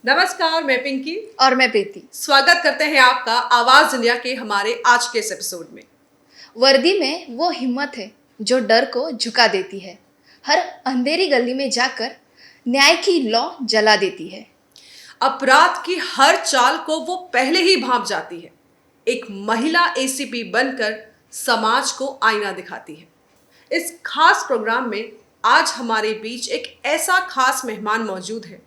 नमस्कार, मैं पिंकी और मैं प्रीति। स्वागत करते हैं आपका आवाज दुनिया के हमारे आज के इस एपिसोड में। वर्दी में वो हिम्मत है जो डर को झुका देती है, हर अंधेरी गली में जाकर न्याय की लौ जला देती है। अपराध की हर चाल को वो पहले ही भांप जाती है। एक महिला एसीपी बनकर समाज को आईना दिखाती है। इस खास प्रोग्राम में आज हमारे बीच एक ऐसा खास मेहमान मौजूद है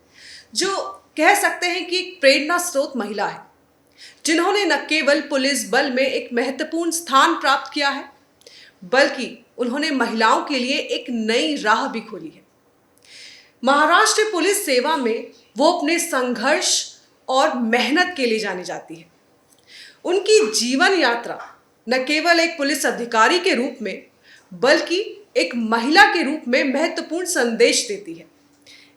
जो कह सकते हैं कि एक प्रेरणा स्रोत महिला है, जिन्होंने न केवल पुलिस बल में एक महत्वपूर्ण स्थान प्राप्त किया है, बल्कि उन्होंने महिलाओं के लिए एक नई राह भी खोली है। महाराष्ट्र पुलिस सेवा में वो अपने संघर्ष और मेहनत के लिए जानी जाती है। उनकी जीवन यात्रा न केवल एक पुलिस अधिकारी के रूप में, बल्कि एक महिला के रूप में महत्वपूर्ण संदेश देती है।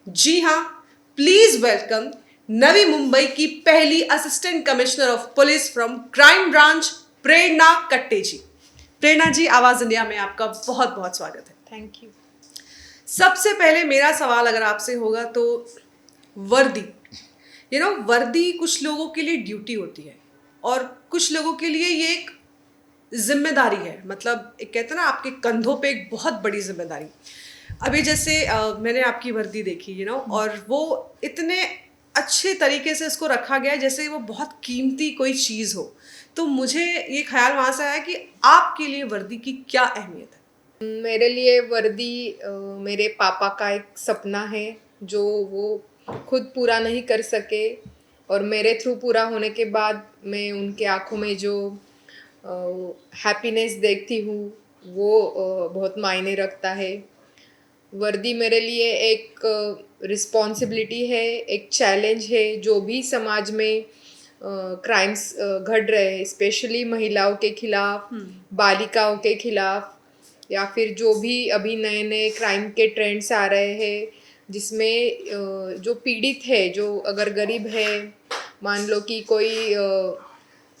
जी हाँ, प्लीज वेलकम नवी मुंबई की पहली assistant commissioner of police from crime branch, Prerna Katte ji. प्रेरणा जी, आवाज इंडिया में आपका बहुत बहुत स्वागत है। Thank you. सबसे पहले मेरा सवाल अगर आपसे होगा तो वर्दी, वर्दी कुछ लोगों के लिए ड्यूटी होती है और कुछ लोगों के लिए ये एक जिम्मेदारी है। मतलब एक कहते हैं ना, आपके कंधों पे एक बहुत बड़ी जिम्मेदारी। अभी जैसे मैंने आपकी वर्दी देखी और वो इतने अच्छे तरीके से इसको रखा गया है जैसे वो बहुत कीमती कोई चीज़ हो। तो मुझे ये ख्याल वहाँ से आया कि आपके लिए वर्दी की क्या अहमियत है। मेरे लिए वर्दी मेरे पापा का एक सपना है जो वो खुद पूरा नहीं कर सके, और मेरे थ्रू पूरा होने के बाद मैं उनके आँखों में जो हैप्पीनेस देखती हूँ वो बहुत मायने रखता है। वर्दी मेरे लिए एक रिस्पॉन्सिबिलिटी है, एक चैलेंज है। जो भी समाज में क्राइम्स घट रहे हैं, स्पेशली महिलाओं के खिलाफ, बालिकाओं के खिलाफ, या फिर जो भी अभी नए नए क्राइम के ट्रेंड्स आ रहे हैं, जिसमें जो पीड़ित है, जो अगर गरीब है, मान लो कि कोई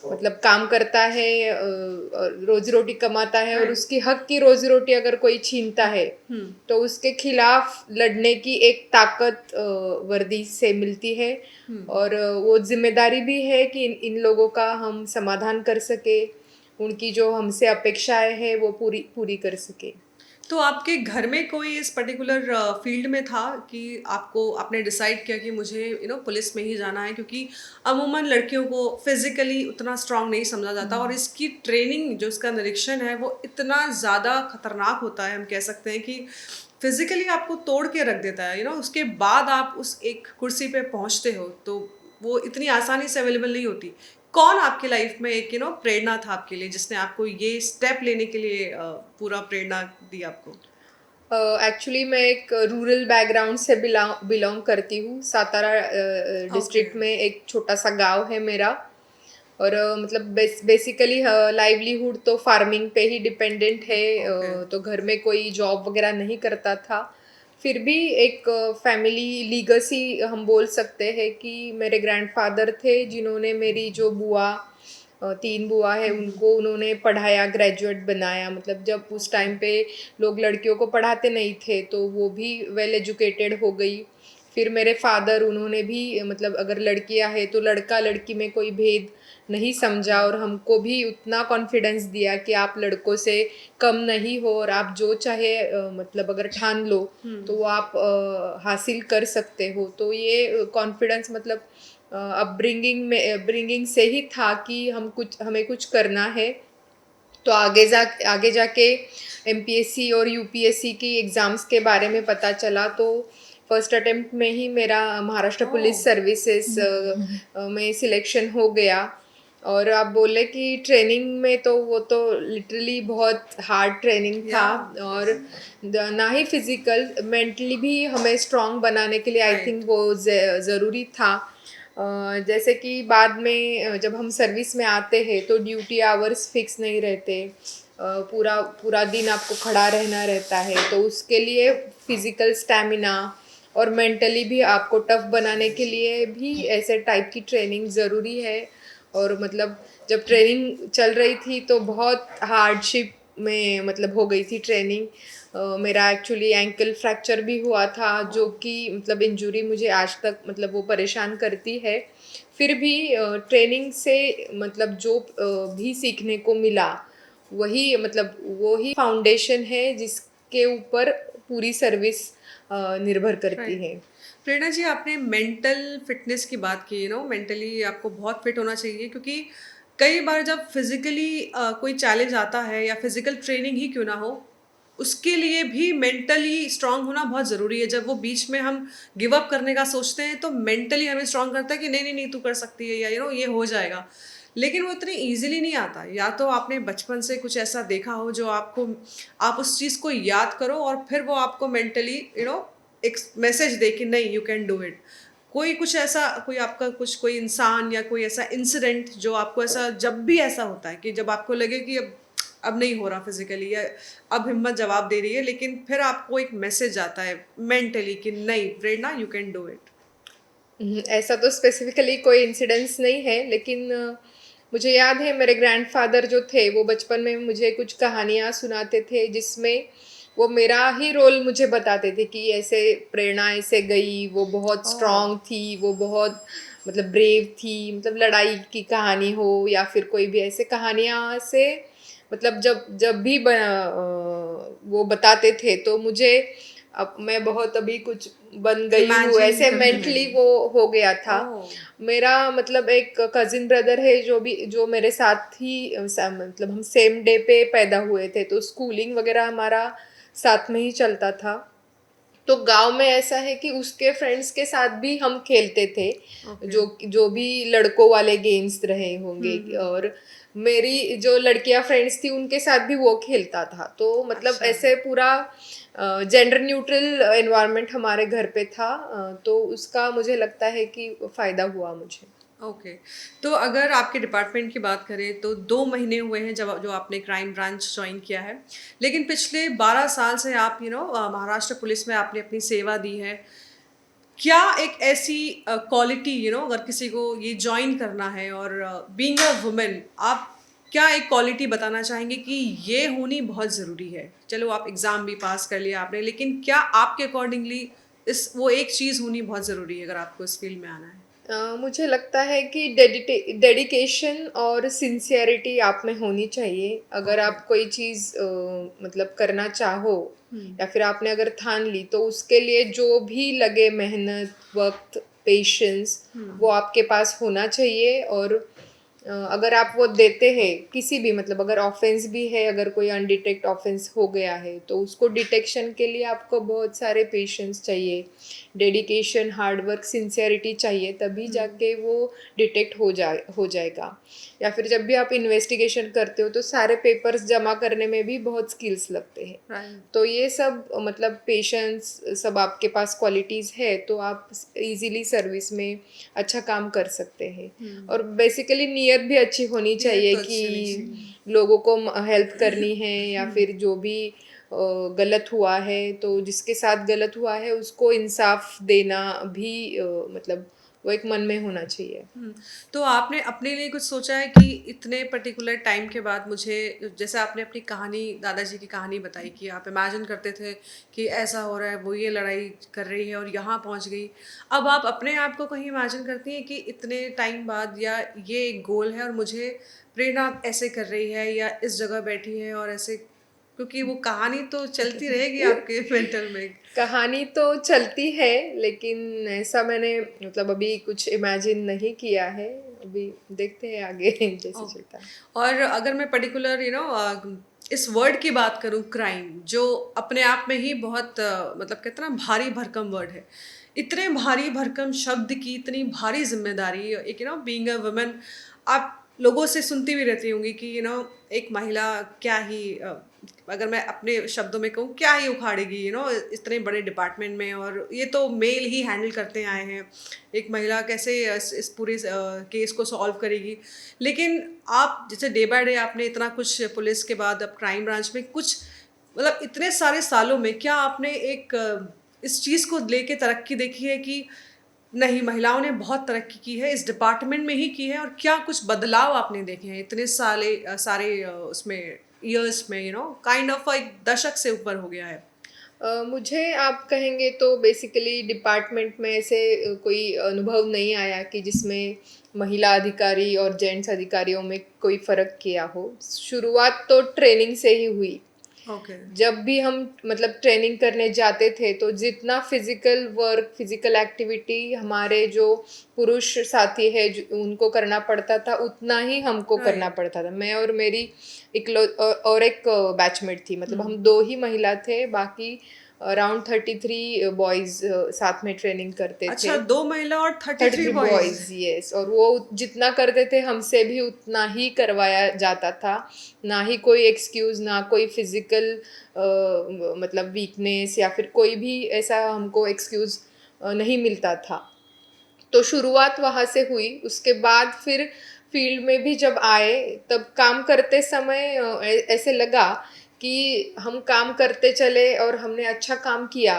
मतलब काम करता है, रोजी रोटी कमाता है, और उसकी हक की रोजी रोटी अगर कोई छीनता है तो उसके खिलाफ लड़ने की एक ताकत वर्दी से मिलती है। और वो जिम्मेदारी भी है कि इन लोगों का हम समाधान कर सके, उनकी जो हमसे अपेक्षाएं हैं वो पूरी पूरी कर सके। तो आपके घर में कोई इस पर्टिकुलर फील्ड में था कि आपने डिसाइड किया कि मुझे पुलिस में ही जाना है, क्योंकि अमूमन लड़कियों को फिजिकली उतना स्ट्रांग नहीं समझा जाता और इसकी ट्रेनिंग जो इसका निरीक्षण है वो इतना ज़्यादा खतरनाक होता है। हम कह सकते हैं कि फिजिकली आपको तोड़ के रख देता है। उसके बाद आप उस एक कुर्सी पे पहुंचते हो तो वो इतनी आसानी से अवेलेबल नहीं होती। कौन आपकी लाइफ में एक प्रेरणा था आपके लिए, जिसने आपको ये स्टेप लेने के लिए पूरा प्रेरणा दी आपको? एक्चुअली मैं एक रूरल बैकग्राउंड से बिलोंग करती हूँ। सातारा डिस्ट्रिक्ट में एक छोटा सा गांव है मेरा, और मतलब बेसिकली लाइवलीहुड तो फार्मिंग पे ही डिपेंडेंट है। तो घर में कोई जॉब वगैरह नहीं करता था। फिर भी एक फैमिली लीगेसी हम बोल सकते हैं कि मेरे ग्रैंडफादर थे जिन्होंने मेरी जो बुआ, 3 बुआ है, उनको उन्होंने पढ़ाया, ग्रेजुएट बनाया। मतलब जब उस टाइम पे लोग लड़कियों को पढ़ाते नहीं थे तो वो भी वेल एजुकेटेड हो गई। फिर मेरे फादर, उन्होंने भी मतलब अगर लड़कियां हैं तो लड़का लड़की में कोई भेद नहीं समझा, और हमको भी उतना कॉन्फिडेंस दिया कि आप लड़कों से कम नहीं हो, और आप जो चाहे मतलब अगर ठान लो तो वो आप हासिल कर सकते हो। तो ये कॉन्फिडेंस मतलब ब्रिंगिंग से ही था कि हमें कुछ करना है। तो आगे जाके एमपीएससी और यूपीएससी की एग्ज़ाम्स के बारे में पता चला, तो फर्स्ट अटेम्प्ट में ही मेरा महाराष्ट्र पुलिस सर्विसेज में सिलेक्शन हो गया। और आप बोले कि ट्रेनिंग में, तो वो तो लिटरली बहुत हार्ड ट्रेनिंग था। और ना ही फिजिकल, मेंटली भी हमें स्ट्रांग बनाने के लिए आई थिंक वो ज़रूरी था। जैसे कि बाद में जब हम सर्विस में आते हैं तो ड्यूटी आवर्स फिक्स नहीं रहते, पूरा पूरा दिन आपको खड़ा रहना रहता है। तो उसके लिए फिजिकल स्टैमिना और मेंटली भी आपको टफ बनाने के लिए भी ऐसे टाइप की ट्रेनिंग ज़रूरी है। और मतलब जब ट्रेनिंग चल रही थी तो बहुत हार्डशिप में मतलब हो गई थी ट्रेनिंग। मेरा एक्चुअली एंकल फ्रैक्चर भी हुआ था, जो कि मतलब इंजरी मुझे आज तक मतलब वो परेशान करती है। फिर भी ट्रेनिंग से मतलब जो भी सीखने को मिला, वही मतलब वही फाउंडेशन है जिसके ऊपर पूरी सर्विस निर्भर करती राइट। है। प्रेरणा जी, आपने मेंटल फिटनेस की बात की, मेंटली आपको बहुत फिट होना चाहिए, क्योंकि कई बार जब फिजिकली कोई चैलेंज आता है या फिजिकल ट्रेनिंग ही क्यों ना हो, उसके लिए भी मेंटली स्ट्रांग होना बहुत ज़रूरी है। जब वो बीच में हम गिव अप करने का सोचते हैं तो मेंटली हमें स्ट्रांग करता है कि नहीं नहीं नहीं, तू कर सकती है, या ये हो जाएगा। लेकिन वो इतनी ईजिली नहीं आता। या तो आपने बचपन से कुछ ऐसा देखा हो जो आपको, आप उस चीज़ को याद करो और फिर वो आपको मेंटली एक मैसेज दे कि नहीं, यू कैन डू इट। कोई कुछ ऐसा, कोई आपका कुछ, कोई इंसान या कोई ऐसा इंसिडेंट जो आपको ऐसा, जब भी ऐसा होता है कि जब आपको लगे कि अब नहीं हो रहा फिजिकली, या अब हिम्मत जवाब दे रही है, लेकिन फिर आपको एक मैसेज आता है मेंटली कि नहीं प्रेरणा, यू कैन डू इट। ऐसा तो स्पेसिफिकली कोई इंसिडेंस नहीं है, लेकिन मुझे याद है मेरे ग्रैंडफादर जो थे वो बचपन में मुझे कुछ कहानियाँ सुनाते थे, जिसमें वो मेरा ही रोल मुझे बताते थे कि ऐसे प्रेरणा ऐसे गई, वो बहुत ओह। स्ट्रांग थी, वो बहुत मतलब ब्रेव थी। मतलब लड़ाई की कहानी हो या फिर कोई भी ऐसे कहानियाँ से मतलब जब जब भी वो बताते थे तो मुझे, अब मैं बहुत अभी कुछ बन गई हूँ इमेजिन ऐसे करने मेंटली लगी। वो हो गया था। ओह। मेरा मतलब एक कजिन ब्रदर है जो मेरे साथ ही मतलब हम सेम डे पे पैदा हुए थे, तो स्कूलिंग वगैरह हमारा साथ में ही चलता था। तो गांव में ऐसा है कि उसके फ्रेंड्स के साथ भी हम खेलते थे, ओके। जो जो भी लड़कों वाले गेम्स रहे होंगे। हम्म। और मेरी जो लड़कियां फ्रेंड्स थी उनके साथ भी वो खेलता था, तो मतलब अच्छा। ऐसे पूरा जेंडर न्यूट्रल एनवायरनमेंट हमारे घर पे था। तो उसका मुझे लगता है कि फ़ायदा हुआ मुझे। ओके। तो अगर आपके डिपार्टमेंट की बात करें तो 2 महीने हुए हैं जब जो आपने क्राइम ब्रांच ज्वाइन किया है, लेकिन पिछले 12 साल से आप महाराष्ट्र पुलिस में आपने अपनी सेवा दी है। क्या एक ऐसी क्वालिटी, अगर किसी को ये ज्वाइन करना है, और बीइंग अ वुमेन, आप क्या एक क्वालिटी बताना चाहेंगे कि ये होनी बहुत ज़रूरी है? चलो, आप एग्ज़ाम भी पास कर लिया आपने, लेकिन क्या आपके अकॉर्डिंगली इस वो एक चीज़ होनी बहुत ज़रूरी है अगर आपको इस फील्ड में आना है? मुझे लगता है कि डेडिकेशन और सिंसियरिटी आप में होनी चाहिए। अगर ओके। आप कोई चीज़ मतलब करना चाहो हुँ। या फिर आपने अगर ठान ली, तो उसके लिए जो भी लगे मेहनत, वक्त, पेशेंस, हुँ। वो आपके पास होना चाहिए। और अगर आप वो देते हैं किसी भी मतलब अगर ऑफेंस भी है, अगर कोई अनडिटेक्ट ऑफेंस हो गया है, तो उसको डिटेक्शन के लिए आपको बहुत सारे पेशेंस चाहिए, डेडिकेशन, हार्ड वर्क, सिंसियरिटी चाहिए, तभी हुँ। जाके वो डिटेक्ट हो जाएगा। या फिर जब भी आप इन्वेस्टिगेशन करते हो तो सारे पेपर्स जमा करने में भी बहुत स्किल्स लगते हैं। राइट। तो ये सब मतलब पेशेंस सब आपके पास क्वालिटीज़ है, तो आप इजीली सर्विस में अच्छा काम कर सकते हैं। हुँ। और बेसिकली नीयत भी अच्छी होनी नियत चाहिए तो अच्छी होनी कि चाहिए। लोगों को हेल्प करनी है, या हुँ। फिर जो भी गलत हुआ है तो जिसके साथ गलत हुआ है उसको इंसाफ देना भी मतलब वो एक मन में होना चाहिए। हुँ। तो आपने अपने लिए कुछ सोचा है कि इतने पर्टिकुलर टाइम के बाद मुझे, जैसे आपने अपनी कहानी, दादाजी की कहानी बताई कि आप इमेजिन करते थे कि ऐसा हो रहा है, वो ये लड़ाई कर रही है और यहाँ पहुँच गई। अब आप अपने आप को कहीं इमेजिन करती हैं कि इतने टाइम बाद, या ये एक गोल है और मुझे प्रेरणा ऐसे कर रही है या इस जगह बैठी है और ऐसे, क्योंकि वो कहानी तो चलती रहेगी आपके मेंटल में। कहानी तो चलती है, लेकिन ऐसा मैंने मतलब अभी कुछ इमेजिन नहीं किया है। अभी देखते हैं आगे जैसे ओह! चलता है। और अगर मैं पर्टिकुलर इस वर्ड की बात करूँ, क्राइम, जो अपने आप में ही बहुत मतलब कहते हैं ना, भारी भरकम वर्ड है। इतने भारी भरकम शब्द की इतनी भारी ज़िम्मेदारी, एक बीइंग अ वुमन, आप लोगों से सुनती भी रहती होंगी कि एक महिला क्या ही अगर मैं अपने शब्दों में कहूँ, क्या ही उखाड़ेगी इतने बड़े डिपार्टमेंट में, और ये तो मेल ही हैंडल करते आए हैं। एक महिला कैसे इस पूरे केस को सॉल्व करेगी। लेकिन आप जैसे डे बाय डे आपने इतना कुछ पुलिस के बाद अब क्राइम ब्रांच में कुछ, मतलब इतने सारे सालों में क्या आपने एक इस चीज़ को लेके तरक्की देखी है कि नहीं, महिलाओं ने बहुत तरक्की की है, इस डिपार्टमेंट में ही की है, और क्या कुछ बदलाव आपने देखे हैं इतने सारे उसमें ईयर्स में, काइंड ऑफ एक दशक से ऊपर हो गया है? मुझे आप कहेंगे तो बेसिकली डिपार्टमेंट में ऐसे कोई अनुभव नहीं आया कि जिसमें महिला अधिकारी और जेंट्स अधिकारियों में कोई फ़र्क किया हो। शुरुआत तो ट्रेनिंग से ही हुई। ओके। जब भी हम मतलब ट्रेनिंग करने जाते थे तो जितना फिजिकल वर्क, फिजिकल एक्टिविटी हमारे जो पुरुष साथी है उनको करना पड़ता था, उतना ही हमको करना राइट। पड़ता था। मैं और मेरी और एक बैचमेट थी, मतलब हम दो ही महिला थे, बाकी अराउंड 33 बॉयज साथ में ट्रेनिंग करते अच्छा, थे। 2 महिला और 33 33 बॉयज? Boys, yes. और वो जितना करते थे हमसे भी उतना ही करवाया जाता था। ना ही कोई एक्सक्यूज, ना कोई फिजिकल मतलब वीकनेस या फिर कोई भी ऐसा हमको एक्सक्यूज नहीं मिलता था। तो शुरुआत वहाँ से हुई। उसके बाद फिर फील्ड में भी जब आए तब काम करते समय ऐसे लगा कि हम काम करते चले और हमने अच्छा काम किया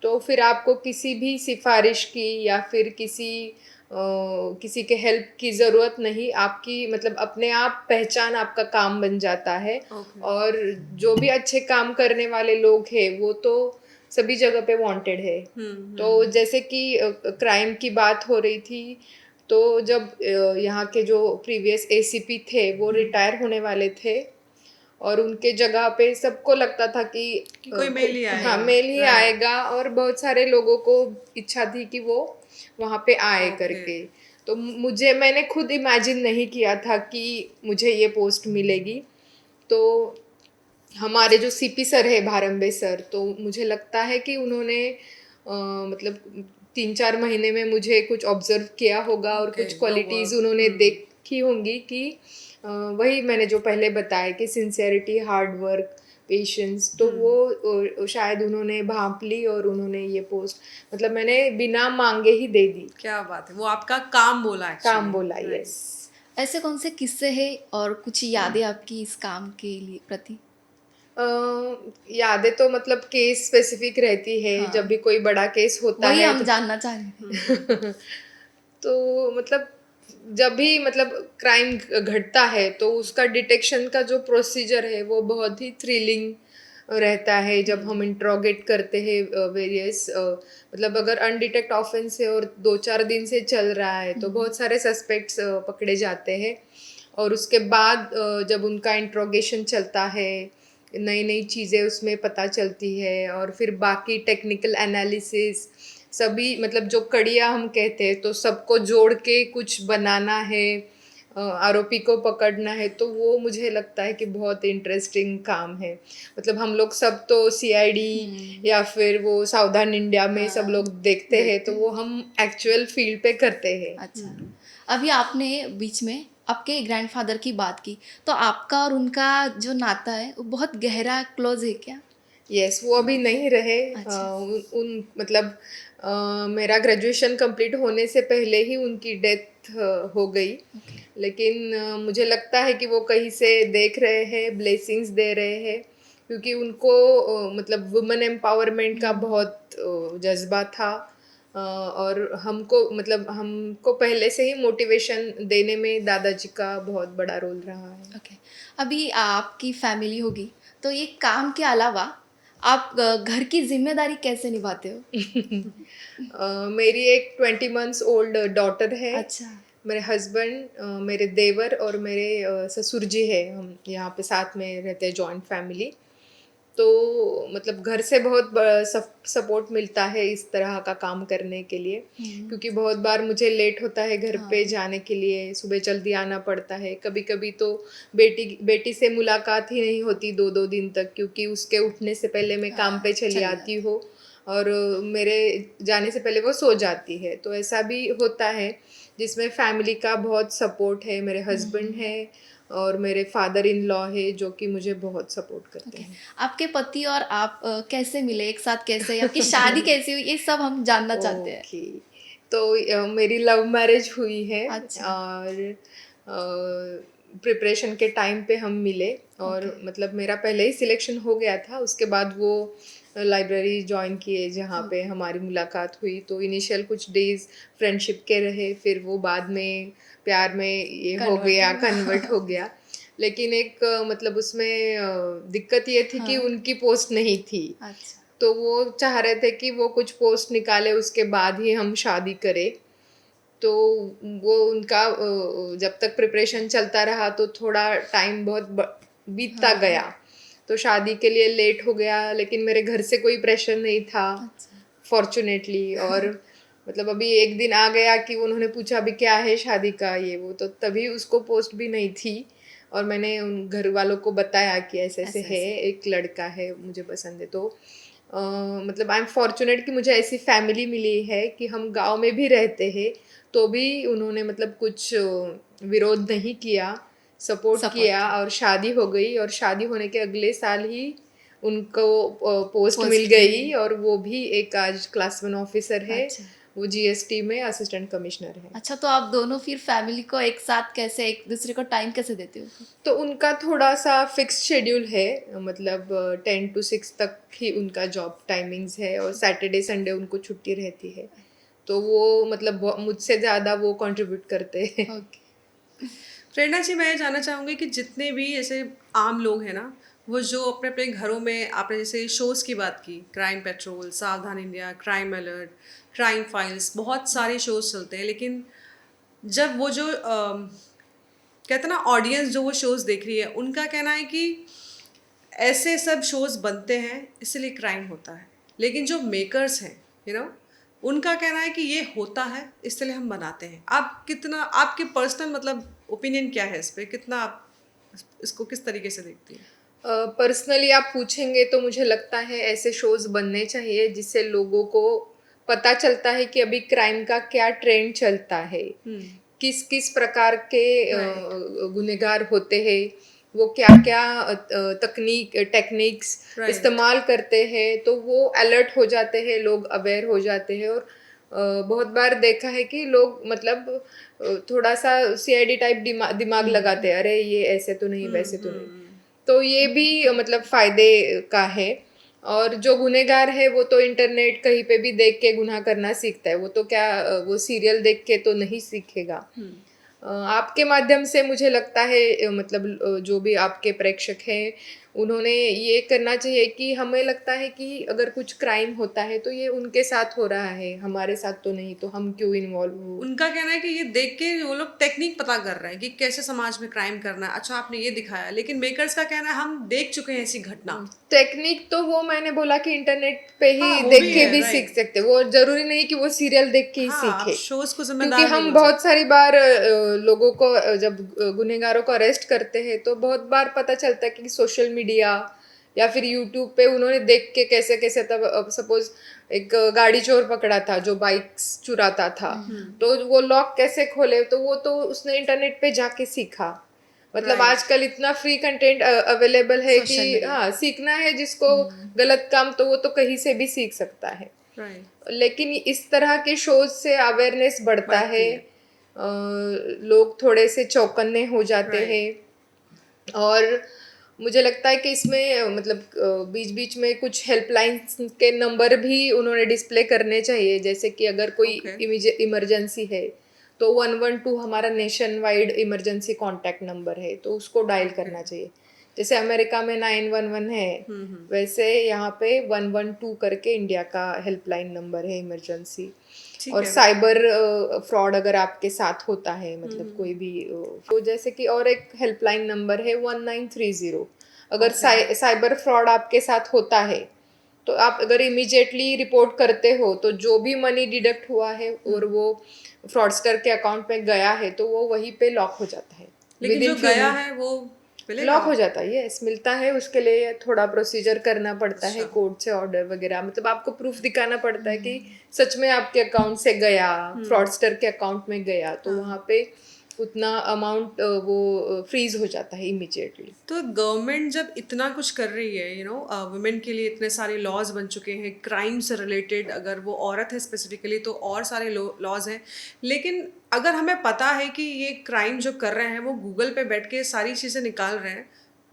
तो फिर आपको किसी भी सिफारिश की या फिर किसी के हेल्प की ज़रूरत नहीं। आपकी मतलब अपने आप पहचान आपका काम बन जाता है। ओके। और जो भी अच्छे काम करने वाले लोग हैं वो तो सभी जगह पे वांटेड है। तो जैसे कि क्राइम की बात हो रही थी, तो जब यहाँ के जो प्रीवियस एसीपी थे वो रिटायर होने वाले थे और उनके जगह पे सबको लगता था कि कोई मेल ही हाँ, आएगा। मेल ही राइट। आएगा। और बहुत सारे लोगों को इच्छा थी कि वो वहाँ पे आए ओके। करके। तो मैंने खुद इमेजिन नहीं किया था कि मुझे ये पोस्ट मिलेगी। तो हमारे जो सीपी सर है, भारंबे सर, तो मुझे लगता है कि उन्होंने मतलब 3-4 महीने में मुझे कुछ ऑब्जर्व किया होगा और ओके, कुछ योर क्वालिटीज़ वर्क। उन्होंने देखी होंगी कि वही मैंने जो पहले बताया कि सिंसेरिटी, हार्ड वर्क, पेशेंस, तो वो शायद उन्होंने भांप ली और उन्होंने ये पोस्ट मतलब मैंने बिना मांगे ही दे दी। क्या बात है, वो आपका काम बोला काम एक्चुअली। बोला, राइट। यस। ऐसे कौन से किस्से हैं और कुछ यादें आपकी इस काम के लिए प्रति? अ, यादें तो मतलब केस स्पेसिफिक रहती है। हाँ, जब भी कोई बड़ा केस होता वही है हम तो जानना चाह रहे थे। तो मतलब जब भी मतलब क्राइम घटता है तो उसका डिटेक्शन का जो प्रोसीजर है वो बहुत ही थ्रिलिंग रहता है। जब हम इंट्रोगेट करते हैं वेरियस मतलब अगर अनडिटेक्ट ऑफेंस है और 2-4 दिन से चल रहा है तो बहुत सारे सस्पेक्ट्स पकड़े जाते हैं। और उसके बाद जब उनका इंट्रोगेशन चलता है, नई नई चीज़ें उसमें पता चलती है और फिर बाकी टेक्निकल एनालिसिस सभी मतलब जो कड़ियाँ हम कहते हैं तो सबको जोड़ के कुछ बनाना है, आरोपी को पकड़ना है, तो वो मुझे लगता है कि बहुत इंटरेस्टिंग काम है। मतलब हम लोग सब तो सीआईडी या फिर वो सावधान इंडिया में सब लोग देखते हैं, तो वो हम एक्चुअल फील्ड पे करते हैं। अच्छा, अभी आपने बीच में आपके ग्रैंडफादर की बात की, तो आपका और उनका जो नाता है वो बहुत गहरा क्लोज है क्या? यस, वो अभी नहीं रहे। अच्छा। उन मतलब मेरा ग्रेजुएशन कंप्लीट होने से पहले ही उनकी डेथ हो गई। ओके। लेकिन मुझे लगता है कि वो कहीं से देख रहे हैं, ब्लेसिंग्स दे रहे हैं, क्योंकि उनको मतलब वुमेन एम्पावरमेंट का बहुत जज्बा था। और हमको पहले से ही मोटिवेशन देने में दादाजी का बहुत बड़ा रोल रहा है। ओके, अभी आपकी फैमिली होगी, तो ये काम के अलावा आप घर की जिम्मेदारी कैसे निभाते हो? मेरी एक 20 मंथ्स ओल्ड डॉटर है। अच्छा। मेरे हस्बैंड, मेरे देवर और मेरे ससुर जी है। हम यहाँ पे साथ में रहते हैं, जॉइंट फैमिली। तो मतलब घर से बहुत सपोर्ट मिलता है इस तरह का काम करने के लिए, क्योंकि बहुत बार मुझे लेट होता है घर पे जाने के लिए, सुबह जल्दी आना पड़ता है। कभी कभी तो बेटी से मुलाकात ही नहीं होती 2-2 दिन तक, क्योंकि उसके उठने से पहले मैं काम पे चली आती हूँ और मेरे जाने से पहले वो सो जाती है। तो ऐसा भी होता है जिसमें फैमिली का बहुत सपोर्ट है। मेरे हस्बैंड है और मेरे फादर इन लॉ है जो कि मुझे बहुत सपोर्ट करते हैं। आपके पति और आप कैसे मिले एक साथ, कैसे आपकी शादी कैसे हुई, ये सब हम जानना चाहते हैं। ओके, तो मेरी लव मैरिज हुई है। अच्छा। और प्रिपरेशन के टाइम पे हम मिले और मतलब मेरा पहले ही सिलेक्शन हो गया था। उसके बाद वो लाइब्रेरी ज्वाइन किए जहाँ पे हमारी मुलाकात हुई। तो इनिशियल कुछ डेज फ्रेंडशिप के रहे, फिर वो बाद में प्यार में ये हो Convert गया, हुआ। कन्वर्ट हो गया। लेकिन एक मतलब उसमें दिक्कत ये थी कि उनकी पोस्ट नहीं थी। अच्छा। तो वो चाह रहे थे कि वो कुछ पोस्ट निकाले उसके बाद ही हम शादी करें। तो वो उनका जब तक प्रिपरेशन चलता रहा तो थोड़ा टाइम बहुत बीतता गया, तो शादी के लिए लेट हो गया। लेकिन मेरे घर से कोई प्रेशर नहीं था फॉर्चुनेटली। और मतलब अभी एक दिन आ गया कि उन्होंने पूछा अभी क्या है शादी का ये वो, तो तभी उसको पोस्ट भी नहीं थी और मैंने उन घर वालों को बताया कि ऐसे ऐसे है, एक लड़का है मुझे पसंद है। तो मतलब आई एम फॉर्चुनेट कि मुझे ऐसी फैमिली मिली है कि हम गांव में भी रहते हैं तो भी उन्होंने मतलब कुछ विरोध नहीं किया, सपोर्ट किया और शादी हो गई। और शादी होने के अगले साल ही उनको पोस्ट मिल गई और वो भी एक आज क्लास 1 ऑफिसर है। वो जीएसटी में असिस्टेंट कमिश्नर है। अच्छा, तो आप दोनों फिर फैमिली को एक साथ कैसे, एक दूसरे को टाइम कैसे देते हो? तो उनका थोड़ा सा फिक्स शेड्यूल है, मतलब 10 to 6 तक ही उनका जॉब टाइमिंग्स है और सैटरडे संडे उनको छुट्टी रहती है। तो वो मतलब मुझसे ज़्यादा वो कंट्रीब्यूट करते हैं। प्रेरणा जी, मैं ये जानना चाहूँगी कि जितने भी ऐसे आम लोग हैं ना, वो जो अपने अपने घरों में, आपने जैसे शोज़ की बात की, क्राइम पेट्रोल, सावधान India, crime alert, crime files, बहुत सारे शोज़ चलते हैं। लेकिन जब वो जो कहते हैं ना ऑडियंस जो वो शोज़ देख रही है, उनका कहना है कि ऐसे सब शोज़ बनते हैं इसलिए क्राइम होता है। लेकिन जो मेकर्स हैं, उनका कहना है कि ये होता है इसलिए हम बनाते हैं। आप कितना, आपके पर्सनल मतलब ओपिनियन क्या है इस पे, कितना आप इसको किस तरीके से देखती हैं? पर्सनली आप पूछेंगे तो मुझे लगता है ऐसे शोज बनने चाहिए जिससे लोगों को पता चलता है कि अभी क्राइम का क्या ट्रेंड चलता है, किस किस प्रकार के गुनहगार होते हैं, वो क्या क्या टेक्निक्स इस्तेमाल करते हैं। तो वो अलर्ट हो जाते हैं, लोग अवेयर हो जाते हैं। और बहुत बार देखा है कि लोग मतलब थोड़ा सा सीआईडी टाइप दिमाग लगाते हैं, अरे ये ऐसे तो नहीं वैसे तो नहीं। तो ये भी मतलब फायदे का है। और जो गुनहगार है वो तो इंटरनेट कहीं पे भी देख के गुनाह करना सीखता है, वो तो क्या वो सीरियल देख के तो नहीं सीखेगा। आपके माध्यम से मुझे लगता है मतलब जो भी आपके प्रेक्षक हैं उन्होंने ये करना चाहिए कि हमें लगता है कि अगर कुछ क्राइम होता है तो ये उनके साथ हो रहा है, हमारे साथ तो नहीं, तो हम क्यों इन्वॉल्व हो। उनका कहना है कि ये देख के वो लोग टेक्निक पता कर रहे हैं कि कैसे समाज में क्राइम करना है। अच्छा, आपने ये दिखाया, लेकिन मेकर्स का कहना है हम देख चुके हैं ऐसी घटना। टेक्निक तो वो मैंने बोला कि इंटरनेट पे ही हाँ, देख के भी सीख सकते, वो जरूरी नहीं कि वो सीरियल देख के ही हाँ, सीखे। शोज को क्योंकि जिम्मेदार हम बहुत सारी बार लोगों को जब गुनहगारों को अरेस्ट करते हैं तो बहुत बार पता चलता है कि सोशल मीडिया या फिर यूट्यूब पे उन्होंने देख के कैसे कैसे, तब सपोज एक गाड़ी चोर पकड़ा था जो बाइक्स चुराता था, तो वो लॉक कैसे खोले, तो वो तो उसने इंटरनेट पे जाके सीखा। मतलब आजकल इतना फ्री कंटेंट अवेलेबल है कि हाँ, सीखना है जिसको गलत काम तो वो तो कहीं से भी सीख सकता है। लेकिन इस तरह के शोज से अवेयरनेस बढ़ता है, लोग थोड़े से चौकन्ने हो जाते हैं। और मुझे लगता है कि इसमें मतलब बीच बीच में कुछ हेल्पलाइंस के नंबर भी उन्होंने डिस्प्ले करने चाहिए, जैसे कि अगर कोई इमरजेंसी है तो 112 हमारा nation wide emergency contact number है, तो उसको डायल करना चाहिए। जैसे अमेरिका में 911 है, वैसे यहाँ पे 112 करके इंडिया का हेल्पलाइन नंबर है इमरजेंसी। और साइबर फ्रॉड अगर आपके साथ होता है, मतलब कोई भी तो जैसे कि और एक हेल्पलाइन नंबर है 1930। अगर साइबर फ्रॉड आपके साथ होता है तो आप अगर इमीडिएटली रिपोर्ट करते हो तो जो भी मनी डिडक्ट हुआ है और वो फ्रॉडस्टर के अकाउंट में गया है तो वो वहीं पे लॉक हो जाता है। लेकिन जो गया है वो लॉक हो जाता है, यस, मिलता है। उसके लिए थोड़ा प्रोसीजर करना पड़ता है, कोर्ट से ऑर्डर वगैरह, मतलब आपको प्रूफ दिखाना पड़ता है कि सच में आपके अकाउंट से गया, फ्रॉडस्टर के अकाउंट में गया, तो वहाँ पे उतना अमाउंट वो फ्रीज हो जाता है इमीडिएटली। तो गवर्नमेंट जब इतना कुछ कर रही है, वुमेन के लिए इतने सारे लॉज बन चुके हैं क्राइम से रिलेटेड, अगर वो औरत है स्पेसिफिकली तो और सारे लॉज हैं, लेकिन अगर हमें पता है कि ये क्राइम जो कर रहे हैं वो गूगल पे बैठ के सारी चीज़ें निकाल रहे हैं,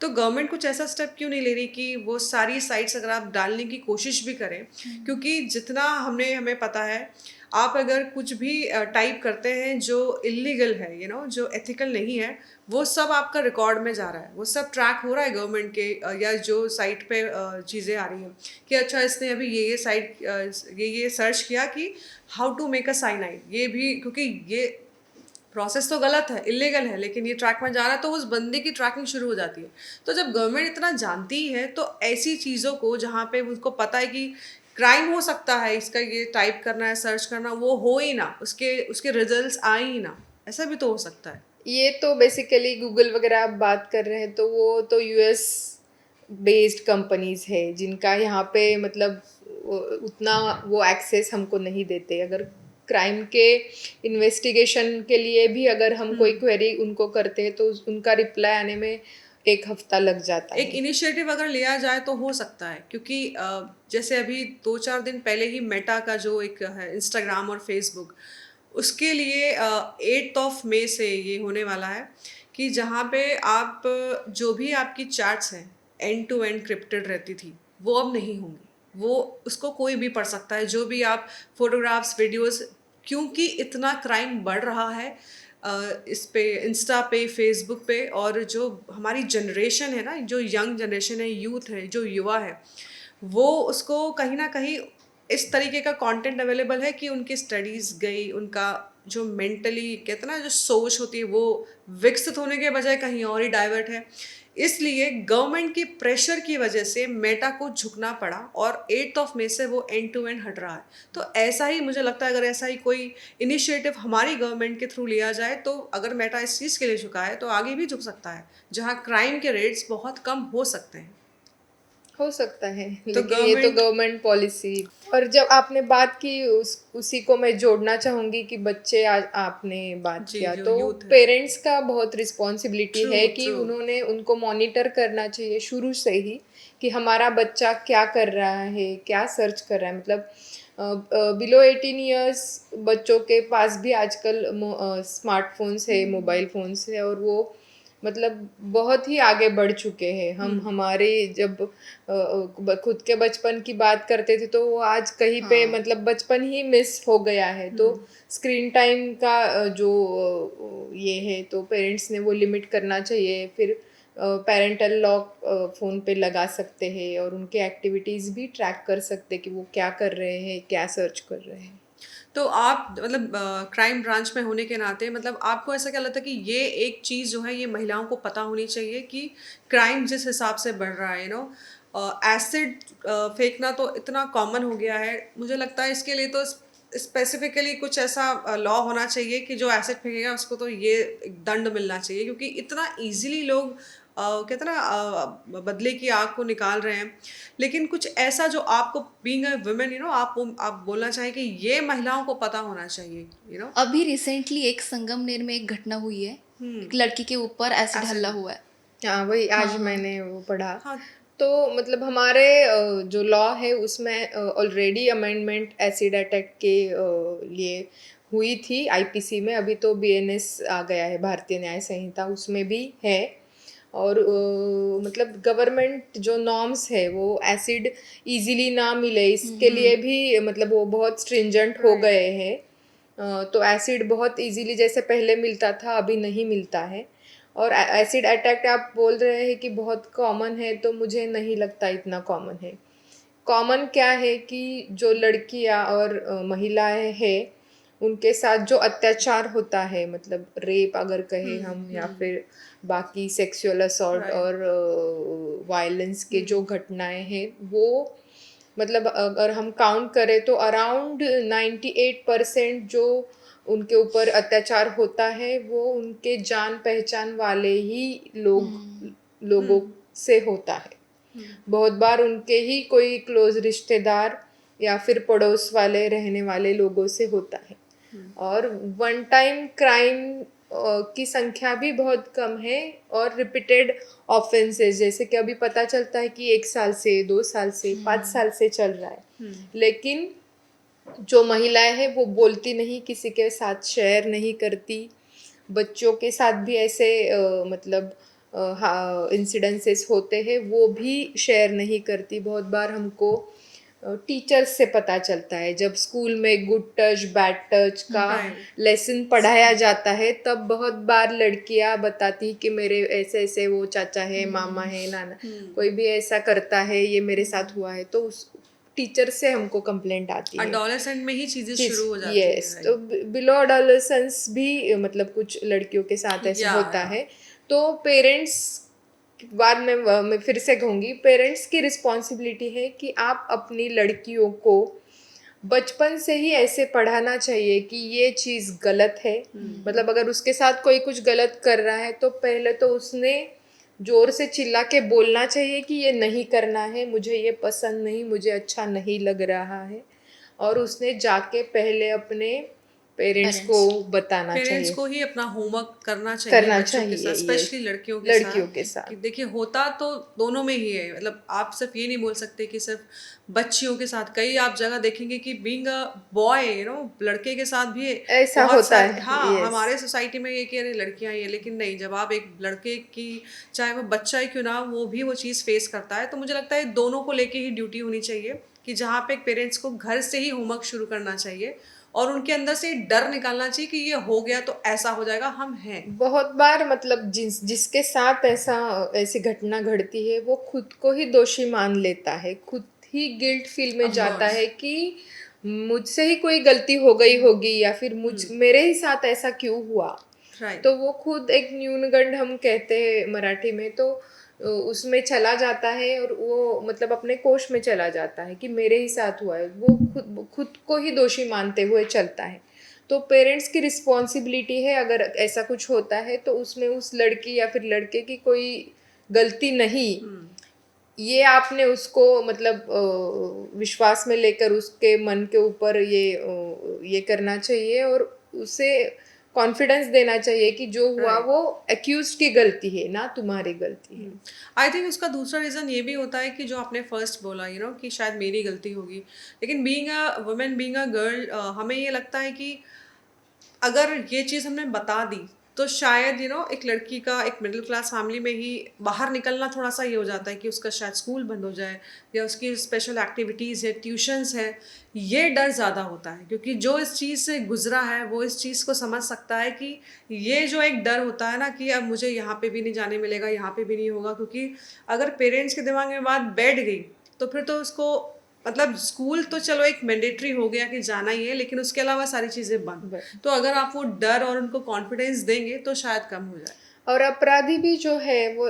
तो गवर्नमेंट कुछ ऐसा स्टेप क्यों नहीं ले रही कि वो सारी साइट्स अगर आप डालने की कोशिश भी करें, क्योंकि जितना हमें पता है, आप अगर कुछ भी टाइप करते हैं जो इलीगल है, जो एथिकल नहीं है, वो सब आपका रिकॉर्ड में जा रहा है, वो सब ट्रैक हो रहा है गवर्नमेंट के या जो साइट पे चीज़ें आ रही हैं कि अच्छा इसने अभी ये साइट ये सर्च किया कि how to make a cyanide, ये भी, क्योंकि ये प्रोसेस तो गलत है, इलीगल है, लेकिन ये ट्रैक में जा रहा है तो उस बंदे की ट्रैकिंग शुरू हो जाती है। तो जब गवर्नमेंट इतना जानती है तो ऐसी चीज़ों को जहाँ पे उसको पता है कि क्राइम हो सकता है, इसका ये टाइप करना है, सर्च करना, वो हो ही ना, उसके उसके रिजल्ट्स आए ही ना, ऐसा भी तो हो सकता है। ये तो बेसिकली गूगल वगैरह आप बात कर रहे हैं तो वो तो यूएस बेस्ड कंपनीज है जिनका यहाँ पे मतलब उतना वो एक्सेस हमको नहीं देते। अगर क्राइम के इन्वेस्टिगेशन के लिए भी अगर हम कोई क्वेरी उनको करते हैं तो उनका रिप्लाई आने में 1 हफ्ता लग जाता एक है। इनिशिएटिव अगर लिया जाए तो हो सकता है, क्योंकि जैसे अभी 2-4 दिन पहले ही मेटा का जो एक है इंस्टाग्राम और फेसबुक, उसके लिए 8 मई से ये होने वाला है कि जहाँ पे आप जो भी आपकी चैट्स हैं एंड टू एंड क्रिप्टेड रहती थी, वो अब नहीं होंगी, वो उसको कोई भी पढ़ सकता है, जो भी आप फोटोग्राफ्स, वीडियोस, क्योंकि इतना क्राइम बढ़ रहा है इस पे, इंस्टा पे, फेसबुक पे, और जो हमारी जनरेशन है ना, जो यंग जनरेशन है, यूथ है, जो युवा है, वो उसको कहीं ना कहीं इस तरीके का कंटेंट अवेलेबल है कि उनकी स्टडीज़ गई, उनका जो मेंटली कहते हैं ना जो सोच होती है वो विकसित होने के बजाय कहीं और ही डाइवर्ट है। इसलिए गवर्नमेंट की प्रेशर की वजह से मेटा को झुकना पड़ा और 8 मई से वो एंड टू एंड हट रहा है। तो ऐसा ही मुझे लगता है, अगर ऐसा ही कोई इनिशिएटिव हमारी गवर्नमेंट के थ्रू लिया जाए तो अगर मेटा इस चीज़ के लिए झुका है तो आगे भी झुक सकता है, जहाँ क्राइम के रेट्स बहुत कम हो सकते हैं। हो सकता है, तो लेकिन ये तो गवर्नमेंट, गवर्नमेंट पॉलिसी। और जब आपने बात की उसी को मैं जोड़ना चाहूँगी कि बच्चे, आज आपने बात जी, किया जो तो यूथ है, पेरेंट्स का बहुत रिस्पॉन्सिबिलिटी ट्रू है कि ट्रू, उन्होंने उनको मॉनिटर करना चाहिए शुरू से ही कि हमारा बच्चा क्या कर रहा है, क्या सर्च कर रहा है। मतलब बिलो 18 ईयर्स बच्चों के पास भी आजकल स्मार्टफोन्स है, मोबाइल फ़ोन्स है, और वो मतलब बहुत ही आगे बढ़ चुके हैं। हम हमारे जब खुद के बचपन की बात करते थे तो वो आज कहीं पे हाँ। मतलब बचपन ही मिस हो गया है। तो स्क्रीन टाइम का जो ये है तो पेरेंट्स ने वो लिमिट करना चाहिए। फिर पेरेंटल लॉक फ़ोन पे लगा सकते हैं और उनके एक्टिविटीज़ भी ट्रैक कर सकते हैं कि वो क्या कर रहे हैं, क्या सर्च कर रहे हैं। तो आप मतलब क्राइम ब्रांच में होने के नाते, मतलब आपको ऐसा क्या लगता है कि ये एक चीज़ जो है ये महिलाओं को पता होनी चाहिए कि क्राइम जिस हिसाब से बढ़ रहा है, एसिड फेंकना तो इतना कॉमन हो गया है, मुझे लगता है इसके लिए तो स्पेसिफिकली कुछ ऐसा लॉ होना चाहिए कि जो एसिड फेंकेगा उसको तो ये एक दंड मिलना चाहिए, क्योंकि इतना इजीली लोग कहते हैं ना बदले की आग को निकाल रहे हैं। लेकिन कुछ ऐसा जो आपको बीइंग अ वुमेन, आप बोलना चाहें कि ये महिलाओं को पता होना चाहिए, अभी रिसेंटली एक संगमनेर में एक घटना हुई है, एक लड़की के ऊपर एसिड हल्ला एसिड, हुआ है। हाँ, वही आज हाँ। मैंने वो पढ़ा। हाँ, तो मतलब हमारे जो लॉ है उसमें ऑलरेडी अमेंडमेंट एसिड अटैक के लिए हुई थी आईपीसी में। अभी तो बीएनएस आ गया है, भारतीय न्याय संहिता, उसमें भी है। और मतलब गवर्नमेंट जो नॉर्म्स है वो एसिड इजीली ना मिले इसके लिए भी मतलब वो बहुत स्ट्रिंजेंट हो राइट, गए हैं। तो एसिड बहुत इजीली जैसे पहले मिलता था अभी नहीं मिलता है। और एसिड अटैक आप बोल रहे हैं कि बहुत कॉमन है, तो मुझे नहीं लगता इतना कॉमन है। कॉमन क्या है कि जो लड़कियां और महिलाएं हैं उनके साथ जो अत्याचार होता है, मतलब रेप अगर कहे हम, या फिर बाकी सेक्सुअल असॉल्ट राइट, और वायलेंस के जो घटनाएं हैं वो मतलब अगर हम काउंट करें तो अराउंड 98% जो उनके ऊपर अत्याचार होता है वो उनके जान पहचान वाले ही लोगों से होता है। बहुत बार उनके ही कोई क्लोज रिश्तेदार या फिर पड़ोस वाले रहने वाले लोगों से होता है। और वन टाइम क्राइम की संख्या भी बहुत कम है। और रिपीटेड ऑफेंसेस जैसे कि अभी पता चलता है कि 1 साल से, 2 साल से, 5 साल से चल रहा है, लेकिन जो महिलाएं हैं वो बोलती नहीं, किसी के साथ शेयर नहीं करती। बच्चों के साथ भी ऐसे मतलब इंसिडेंसेस होते हैं वो भी शेयर नहीं करती। बहुत बार हमको टीचर्स से पता चलता है, जब स्कूल में गुड टच बैड टच का Right. लेसन पढ़ाया जाता है तब बहुत बार लड़कियां बताती कि मेरे ऐसे ऐसे वो चाचा है, मामा है, नाना, कोई भी ऐसा करता है, ये मेरे साथ हुआ है, तो उस टीचर से हमको कंप्लेंट आती है। एडोलेसेंट में ही चीजें शुरू हो जाती यस, है, तो राइट। बिलो एडोलेसेंस भी मतलब कुछ लड़कियों के साथ ऐसे या होता है। तो पेरेंट्स, बाद में मैं फिर से कहूँगी, पेरेंट्स की रिस्पॉन्सिबिलिटी है कि आप अपनी लड़कियों को बचपन से ही ऐसे पढ़ाना चाहिए कि ये चीज़ गलत है। मतलब अगर उसके साथ कोई कुछ गलत कर रहा है तो पहले तो उसने जोर से चिल्ला के बोलना चाहिए कि ये नहीं करना है, मुझे ये पसंद नहीं, मुझे अच्छा नहीं लग रहा है, और उसने जाके पहले अपने पेरेंट्स को पेरेंट्स बताना पेरेंट्स चाहिए। को ही अपना होमवर्क करना चाहिए बच्चों के साथ, चाहिए, यस, स्पेशली लड़कियों के लड़कियों साथ। के कि साथ। देखिए होता तो दोनों में ही है, मतलब आप सिर्फ ये नहीं बोल सकते कि सिर्फ बच्चियों के साथ, कई आप जगह देखेंगे कि बीइंग अ बॉय लड़के के साथ भी ऐसा बहुत होता सारे, है, हाँ, यस। हमारे सोसाइटी में ये कि अरे लड़कियां ही है, लेकिन नहीं, जब आप एक लड़के की, चाहे वो बच्चा ही क्यों ना, वो भी वो चीज़ फेस करता है, तो मुझे लगता है दोनों को लेके ही ड्यूटी होनी चाहिए कि जहाँ पे एक पेरेंट्स को घर से ही होमवर्क शुरू करना चाहिए और उनके अंदर से डर निकालना चाहिए कि ये हो गया तो ऐसा हो जाएगा, हम हैं। बहुत बार मतलब जिसके साथ ऐसी घटना घटती है वो खुद को ही दोषी मान लेता है, खुद ही गिल्ट फील में ऑफ जाता कोर्स। है कि मुझसे ही कोई गलती हो गई होगी, या फिर मेरे ही साथ ऐसा क्यों हुआ। राइट। तो वो खुद एक न्यूनगंड हम कहते हैं मराठी में, तो उसमें चला जाता है और वो मतलब अपने कोष में चला जाता है कि मेरे ही साथ हुआ है, वो खुद खुद को ही दोषी मानते हुए चलता है। तो पेरेंट्स की रिस्पॉन्सिबिलिटी है, अगर ऐसा कुछ होता है तो उसमें उस लड़की या फिर लड़के की कोई गलती नहीं, ये आपने उसको मतलब विश्वास में लेकर उसके मन के ऊपर ये करना चाहिए और उसे कॉन्फिडेंस देना चाहिए कि जो हुआ राइट। वो एक्यूज की गलती है, ना तुम्हारी गलती है। आई थिंक उसका दूसरा रीज़न ये भी होता है कि जो आपने फर्स्ट बोला कि शायद मेरी गलती होगी, लेकिन being a women, being a girl, हमें ये लगता है कि अगर ये चीज़ हमने बता दी तो शायद एक लड़की का एक मिडिल क्लास फैमिली में ही बाहर निकलना थोड़ा सा ये हो जाता है कि उसका शायद स्कूल बंद हो जाए या उसकी स्पेशल एक्टिविटीज़ है, ट्यूशन्स है, ये डर ज़्यादा होता है क्योंकि जो इस चीज़ से गुजरा है वो इस चीज़ को समझ सकता है कि ये जो एक डर होता है ना कि अब मुझे यहाँ पे भी नहीं जाने मिलेगा, यहाँ पे भी नहीं होगा, क्योंकि अगर पेरेंट्स के दिमाग में बात बैठ गई तो फिर तो उसको, मतलब स्कूल तो चलो एक मैंडेटरी हो गया कि जाना ही है, लेकिन उसके अलावा सारी चीज़ें बंद। तो अगर आप वो डर और उनको कॉन्फिडेंस देंगे तो शायद कम हो जाए। और अपराधी भी जो है वो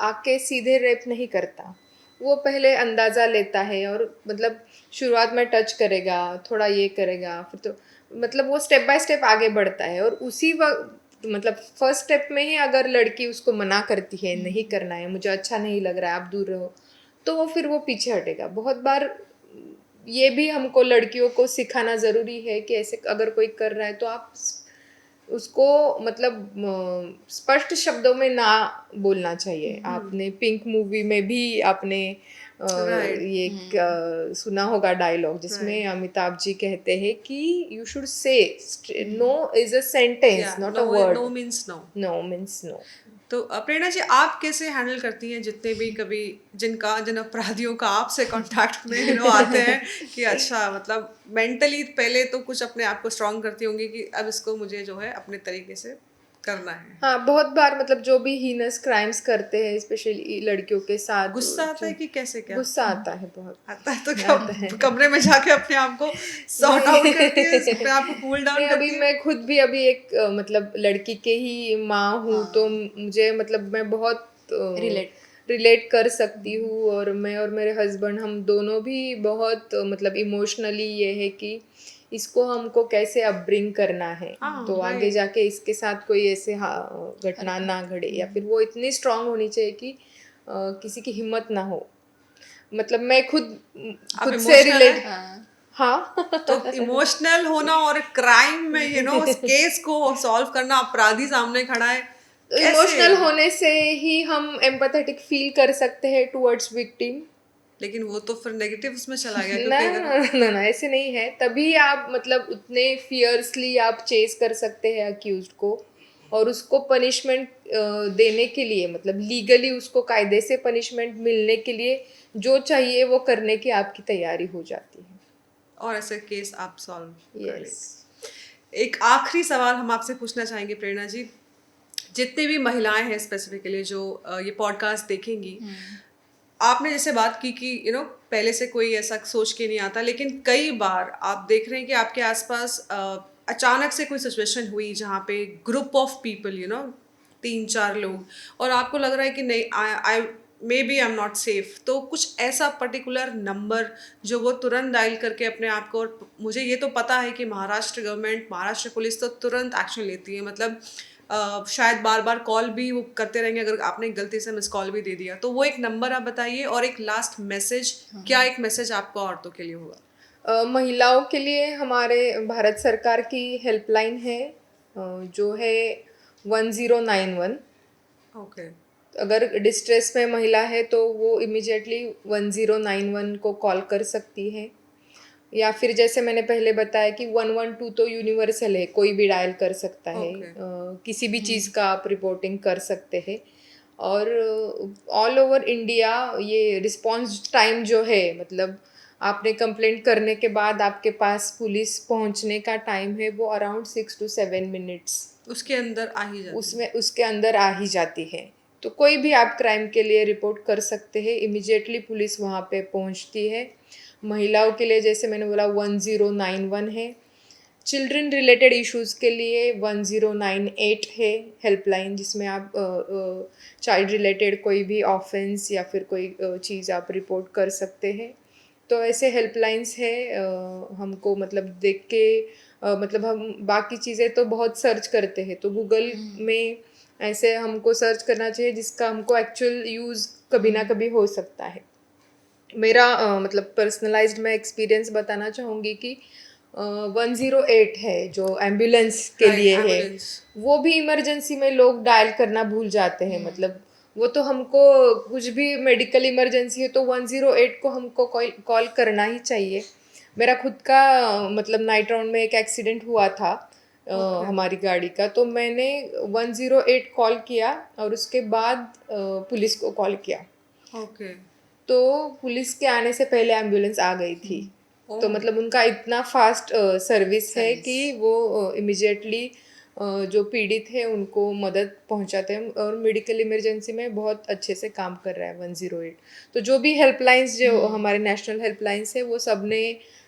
आके सीधे रेप नहीं करता, वो पहले अंदाज़ा लेता है और मतलब शुरुआत में टच करेगा, थोड़ा ये करेगा, फिर तो मतलब वो स्टेप बाय स्टेप आगे बढ़ता है, और उसी वक्त मतलब फर्स्ट स्टेप में ही अगर लड़की उसको मना करती है, नहीं करना है, मुझे अच्छा नहीं लग रहा है, आप दूर रहो, तो वो फिर वो पीछे हटेगा। बहुत बार ये भी हमको लड़कियों को सिखाना ज़रूरी है कि ऐसे अगर कोई कर रहा है तो आप उसको मतलब स्पष्ट शब्दों में ना बोलना चाहिए। आपने पिंक मूवी में भी आपने राइट। ये सुना होगा डायलॉग, जिसमें राइट। अमिताभ जी कहते हैं कि you should say no is a sentence, या not a no, word. No means no. No means no. तो प्रेरणा जी, आप कैसे हैंडल करती हैं जितने भी कभी जिन अपराधियों का आपसे कांटेक्ट में आते हैं कि अच्छा, मतलब मेंटली पहले तो कुछ अपने आप को स्ट्रांग करती होंगी कि अब इसको मुझे जो है अपने तरीके से करना है। हाँ, बहुत बार मतलब जो भी हीनस क्राइम्स करते हैं स्पेशली लड़कियों के साथ, गुस्सा आता जो है कि कैसे, क्या गुस्सा आता है, बहुत आता है, तो क्या आता है। कमरे में जाके अपने आप को सॉर्ट आउट करती है, अपने आप को कूल नहीं, डाउन अभी करती है? मैं खुद भी अभी एक मतलब लड़की के ही माँ हूँ, तो मुझे मतलब मैं बहुत रिलेट रिलेट कर सकती हूँ, और मैं और मेरे हस्बैंड हम दोनों भी बहुत मतलब इमोशनली ये है कि इसको हमको कैसे अपब्रिंग करना है, हाँ, तो आगे राइट। जाके इसके साथ कोई ऐसे घटना ना घटे, या फिर वो इतनी स्ट्रांग होनी चाहिए कि किसी की हिम्मत ना हो। मतलब मैं खुद आप खुद से इमोशनल है? रिलेट। हाँ। तो इमोशनल होना और क्राइम में उस केस को सॉल्व करना, अपराधी सामने खड़ा है, तो कैसे? इमोशनल होने से ही हम एम्पैथेटिक फील कर सकते हैं टुवर्ड्स विक्टिम। लेकिन वो तो फिर नेगेटिव उसमें चला गया, ना क्योंकि अगर ना ना, ऐसे नहीं है, तभी आप मतलब उतने फियर्सली आप चेस कर सकते हैं अक्यूज्ड को, और उसको पनिशमेंट देने के लिए, मतलब लीगली उसको कायदे से पनिशमेंट मिलने के लिए जो चाहिए वो करने की आपकी तैयारी हो जाती है। और ऐसे केस आप सॉल्व कर यस। लेते। एक आखिरी सवाल हम आपसे पूछना चाहेंगे प्रेरणा जी, जितनी भी महिलाएं हैं स्पेसिफिकली जो ये पॉडकास्ट देखेंगी, आपने जैसे बात की कि पहले से कोई ऐसा सोच के नहीं आता, लेकिन कई बार आप देख रहे हैं कि आपके आसपास अचानक से कोई सिचुएशन हुई जहाँ पे ग्रुप ऑफ पीपल 3-4 लोग, और आपको लग रहा है कि नहीं, I may be I am not safe, तो कुछ ऐसा पर्टिकुलर नंबर जो वो तुरंत डायल करके अपने आप को, और मुझे ये तो पता है कि महाराष्ट्र गवर्नमेंट, महाराष्ट्र पुलिस तो तुरंत एक्शन लेती है, मतलब शायद बार बार कॉल भी वो करते रहेंगे अगर आपने गलती से मिस कॉल भी दे दिया, तो वो एक नंबर आप बताइए, और एक लास्ट मैसेज, क्या एक मैसेज आपका औरतों के लिए होगा? महिलाओं के लिए हमारे भारत सरकार की हेल्पलाइन है, जो है 1091। ओके। अगर डिस्ट्रेस में महिला है तो वो इमिजिएटली 1091 को कॉल कर सकती है, या फिर जैसे मैंने पहले बताया कि 112 तो यूनिवर्सल है, कोई भी डायल कर सकता है। Okay. किसी भी चीज़ का आप रिपोर्टिंग कर सकते हैं। और ऑल ओवर इंडिया ये रिस्पॉन्स टाइम जो है, मतलब आपने कंप्लेंट करने के बाद आपके पास पुलिस पहुंचने का टाइम है, वो अराउंड 6 to 7 मिनट्स उसके अंदर आ ही जाती उसमें उसके अंदर आ ही जाती है। तो कोई भी आप क्राइम के लिए रिपोर्ट कर सकते हैं, इमिजिएटली पुलिस वहाँ पे पहुँचती है। महिलाओं के लिए जैसे मैंने बोला 1091 है। चिल्ड्रन रिलेटेड इश्यूज़ के लिए 1098 है हेल्पलाइन, जिसमें आप चाइल्ड रिलेटेड कोई भी ऑफेंस या फिर कोई चीज़ आप रिपोर्ट कर सकते हैं। तो ऐसे हेल्पलाइंस है। हमको मतलब देख के मतलब हम बाकी चीज़ें तो बहुत सर्च करते हैं, तो गूगल में ऐसे हमको सर्च करना चाहिए जिसका हमको एक्चुअल यूज़ कभी ना कभी हो सकता है। मेरा मतलब पर्सनलाइज्ड मैं एक्सपीरियंस बताना चाहूँगी कि 108 है जो एम्बुलेंस के Right, लिए है, ambulance. वो भी इमरजेंसी में लोग डायल करना भूल जाते हैं। मतलब वो तो हमको कुछ भी मेडिकल इमरजेंसी है तो 108 को हमको कॉल करना ही चाहिए। मेरा खुद का मतलब नाइट राउंड में एक एक्सीडेंट हुआ था हमारी गाड़ी का, तो मैंने 108 कॉल किया और उसके बाद पुलिस को कॉल किया। ओके। तो पुलिस के आने से पहले एम्बुलेंस आ गई थी। तो मतलब उनका इतना फास्ट सर्विस है कि वो इमिजिएटली जो पीड़ित है उनको मदद पहुंचाते हैं, और मेडिकल इमरजेंसी में बहुत अच्छे से काम कर रहा है 108। तो जो भी हेल्पलाइंस जो हमारे नेशनल हेल्पलाइंस है वो सब ने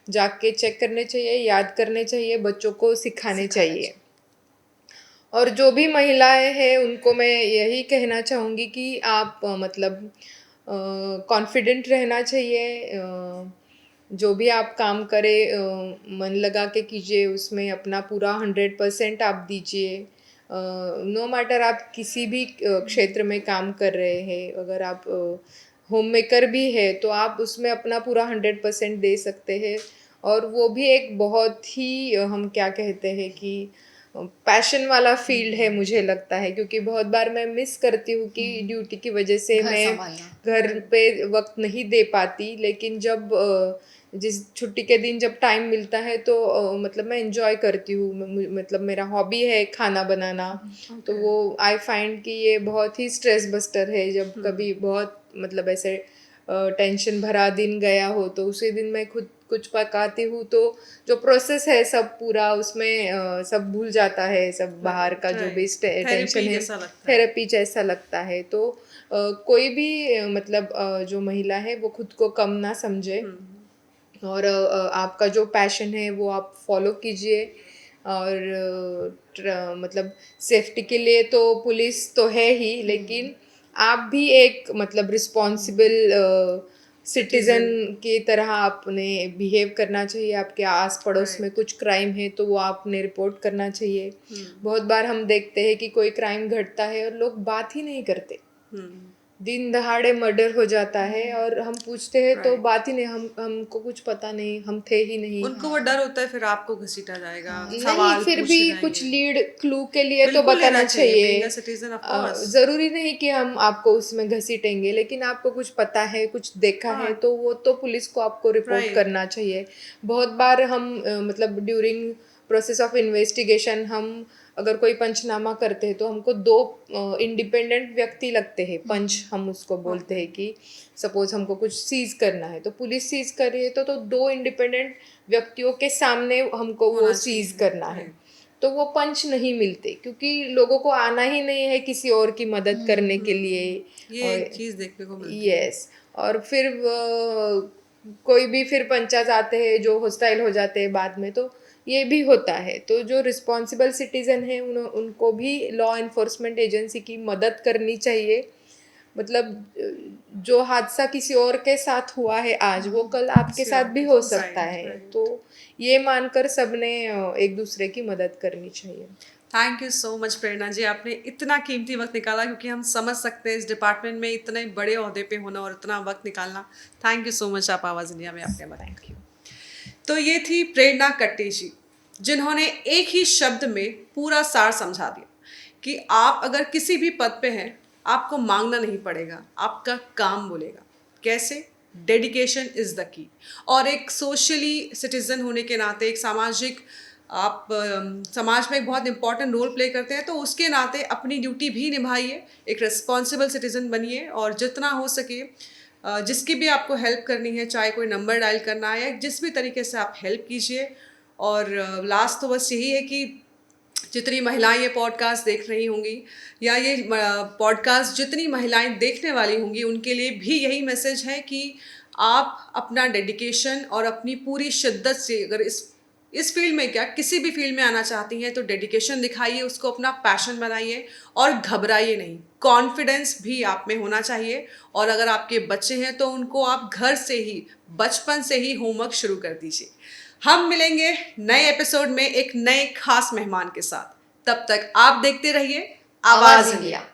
जाके चेक करने चाहिए, याद करने चाहिए, बच्चों को सिखाने चाहिए। और जो भी महिलाएं हैं उनको मैं यही कहना चाहूँगी कि आप मतलब कॉन्फिडेंट रहना चाहिए। जो भी आप काम करें मन लगा के कीजिए, उसमें अपना पूरा 100% आप दीजिए। नो मैटर आप किसी भी क्षेत्र में काम कर रहे हैं, अगर आप होम मेकर भी है तो आप उसमें अपना पूरा 100% दे सकते हैं। और वो भी एक बहुत ही हम क्या कहते हैं कि पैशन वाला फील्ड है मुझे लगता है, क्योंकि बहुत बार मैं मिस करती हूँ कि ड्यूटी की वजह से मैं घर पे वक्त नहीं दे पाती। लेकिन जब जिस छुट्टी के दिन जब टाइम मिलता है तो मतलब मैं एंजॉय करती हूँ। मतलब मेरा हॉबी है खाना बनाना। तो वो आई फाइंड कि ये बहुत ही स्ट्रेस बस्टर है। जब कभी बहुत मतलब ऐसे टेंशन भरा दिन गया हो तो उसी दिन मैं खुद कुछ पकाती हूँ, तो जो प्रोसेस है सब पूरा उसमें सब भूल जाता है, सब बाहर का जो भी टेंशन है, थेरेपी जैसा लगता है। तो कोई भी मतलब जो महिला है वो खुद को कम ना समझे, और आपका जो पैशन है वो आप फॉलो कीजिए। और मतलब सेफ्टी के लिए तो पुलिस तो है ही, लेकिन आप भी एक मतलब रिस्पॉन्सिबल सिटीजन की तरह आपने बिहेव करना चाहिए। आपके आस पड़ोस में कुछ क्राइम है तो वो आपने रिपोर्ट करना चाहिए। बहुत बार हम देखते हैं कि कोई क्राइम घटता है और लोग बात ही नहीं करते, दिन दहाड़े मर्डर हो जाता है और हम पूछते हैं तो बात ही नहीं, हमको कुछ पता नहीं, हम थे ही नहीं। उनको वो डर होता है फिर आपको घसीटा जाएगा, नहीं, सवाल फिर पूछे भी जाएंगे। कुछ लीड क्लू के लिए तो बिल्कुल बताना लेना चाहिए, चाहिए। being a citizen, of course। जरूरी नहीं कि हम आपको उसमें घसीटेंगे, लेकिन आपको कुछ पता है, कुछ देखा है, तो वो तो पुलिस को आपको रिपोर्ट करना चाहिए। बहुत बार हम मतलब ड्यूरिंग प्रोसेस ऑफ इन्वेस्टिगेशन हम अगर कोई पंचनामा करते हैं तो हमको दो इंडिपेंडेंट व्यक्ति लगते हैं, पंच हम उसको बोलते हैं कि सपोज हमको कुछ सीज करना है तो पुलिस सीज कर रही है तो दो इंडिपेंडेंट व्यक्तियों के सामने हमको वो सीज करना है, तो वो पंच नहीं मिलते क्योंकि लोगों को आना ही नहीं है किसी और की मदद करने के लिए। ये एक चीज देखने को मिलती है। यस, और फिर कोई भी फिर पंचायत आते हैं जो हॉस्टाइल हो जाते हैं बाद में, तो ये भी होता है। तो जो रिस्पॉन्सिबल सिटीजन है उनको भी लॉ एनफोर्समेंट एजेंसी की मदद करनी चाहिए। मतलब जो हादसा किसी और के साथ हुआ है आज, वो कल आपके साथ भी हो सकता है, तो ये मानकर सबने एक दूसरे की मदद करनी चाहिए। थैंक यू सो मच प्रेरणा जी, आपने इतना कीमती वक्त निकाला, क्योंकि हम समझ सकते हैं इस डिपार्टमेंट में इतने बड़े ओहदे पे होना और इतना वक्त निकालना। थैंक यू सो मच, आप आवाज़ इंडिया में आपने बताया। तो ये थी प्रेरणा कट्टी जी, जिन्होंने एक ही शब्द में पूरा सार समझा दिया कि आप अगर किसी भी पद पे हैं, आपको मांगना नहीं पड़ेगा, आपका काम बोलेगा। कैसे? Dedication is the key. और एक सोशली सिटीज़न होने के नाते, एक सामाजिक, आप समाज में एक बहुत इंपॉर्टेंट रोल प्ले करते हैं, तो उसके नाते अपनी ड्यूटी भी निभाइए, एक रिस्पॉन्सिबल सिटीज़न बनिए, और जितना हो सके जिसकी भी आपको हेल्प करनी है, चाहे कोई नंबर डायल करना है, जिस भी तरीके से आप हेल्प कीजिए। और लास्ट तो बस यही है कि जितनी महिलाएं ये पॉडकास्ट देख रही होंगी, या ये पॉडकास्ट जितनी महिलाएं देखने वाली होंगी, उनके लिए भी यही मैसेज है कि आप अपना डेडिकेशन और अपनी पूरी शिद्दत से, अगर इस फील्ड में क्या किसी भी फील्ड में आना चाहती हैं, तो डेडिकेशन दिखाइए, उसको अपना पैशन बनाइए और घबराइए नहीं। कॉन्फिडेंस भी आप में होना चाहिए। और अगर आपके बच्चे हैं तो उनको आप घर से ही, बचपन से ही होमवर्क शुरू कर दीजिए। हम मिलेंगे नए एपिसोड में एक नए खास मेहमान के साथ। तब तक आप देखते रहिए आवाज़ इंडिया।